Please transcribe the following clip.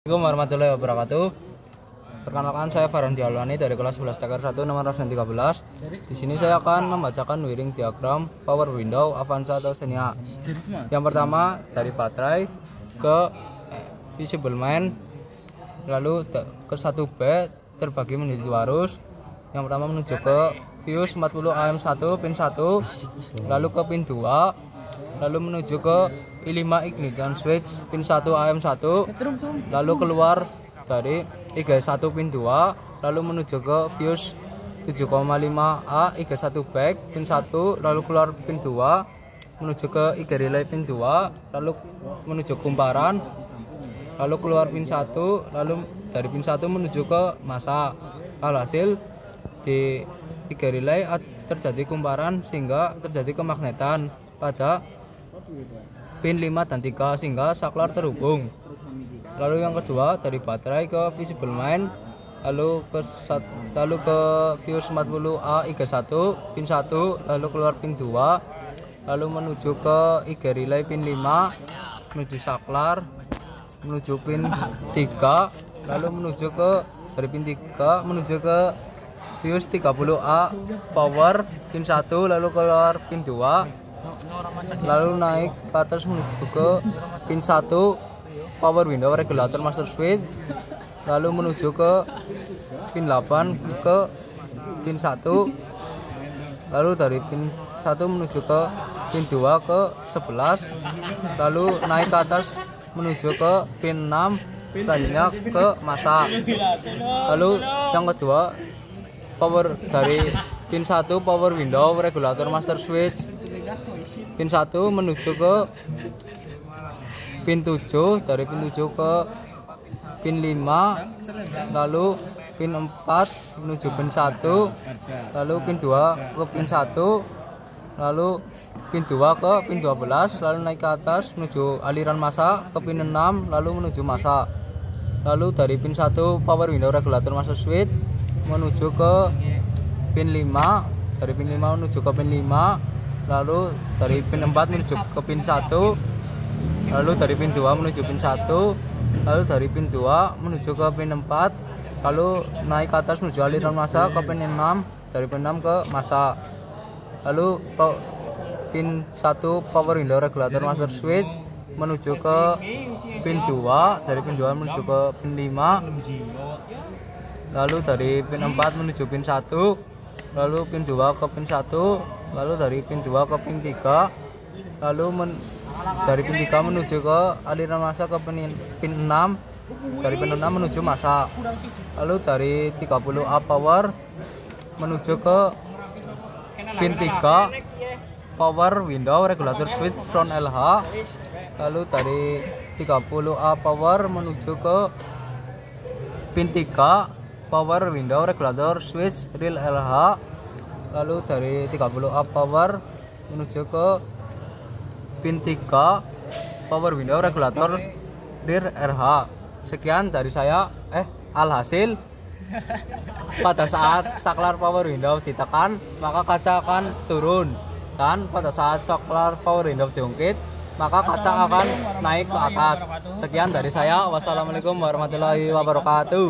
Assalamualaikum warahmatullahi wabarakatuh. Perkenalkan, saya Farhan Dialwani dari kelas 11 TKR 1 nomor 13. Di sini saya akan membacakan wiring diagram power window Avanza atau Xenia. Yang pertama dari baterai ke visible main, lalu ke 1B terbagi menjadi 2 arus. Yang pertama menuju ke fuse 40 AM1 pin 1, lalu ke pin 2, lalu menuju ke I5 ignition switch pin 1 AM1, lalu keluar dari IG1 pin 2, lalu menuju ke fuse 7,5A IG1 back pin 1, lalu keluar pin 2, menuju ke IG relay pin 2, lalu menuju kumparan, lalu keluar pin 1, lalu dari pin 1 menuju ke masa. Alhasil di IG relay terjadi kumparan sehingga terjadi kemagnetan pada pin 5 dan 3 sehingga saklar terhubung. Lalu yang kedua dari baterai ke visible main, lalu ke fuse 40A IG1 pin 1, lalu keluar pin 2, lalu menuju ke IG relay pin 5, menuju saklar, menuju pin 3, lalu menuju ke dari pin 3 menuju ke fuse 30A power pin 1, lalu keluar pin 2, lalu naik ke atas menuju ke pin 1 power window regulator master switch, lalu menuju ke pin 8 ke pin 1, lalu dari pin 1 menuju ke pin 2 ke 11, lalu naik ke atas menuju ke pin 6, selanjutnya ke masa. Lalu yang kedua power dari pin 1 power window regulator master switch pin 1 menuju ke pin 7, dari pin 7 ke pin 5, lalu pin 4 menuju pin 1, lalu pin 2 ke pin 1, lalu pin 2 ke pin 12, lalu naik ke atas menuju aliran massa ke pin 6, lalu menuju massa. Lalu dari pin 1 power window regulator master switch menuju ke pin 5, dari pin 5 menuju ke pin 5, lalu dari pin 4 menuju ke pin 1, lalu dari pin 2 menuju pin 1, lalu dari pin 2 menuju ke pin 4, lalu naik ke atas menuju aliran massa ke pin 6, dari pin 6 ke massa. Lalu pin 1 power window regulator master switch menuju ke pin 2, dari pin 2 menuju ke pin 5, lalu dari pin 4 menuju pin 1, lalu pin 2 ke pin 1, lalu dari pin 2 ke pin 3, lalu dari pin 3 menuju ke aliran massa ke pin 6, dari pin 6 menuju massa. Lalu dari 30A power menuju ke pin 3 power window regulator switch front LH, lalu dari 30A power menuju ke pin 3 power window regulator switch rear LH, lalu dari 30A power menuju ke pin 3 power window regulator rear RH. Sekian dari saya. Alhasil pada saat saklar power window ditekan maka kaca akan turun, dan pada saat saklar power window diungkit maka kaca akan naik ke atas. Sekian dari saya. Wassalamualaikum warahmatullahi wabarakatuh.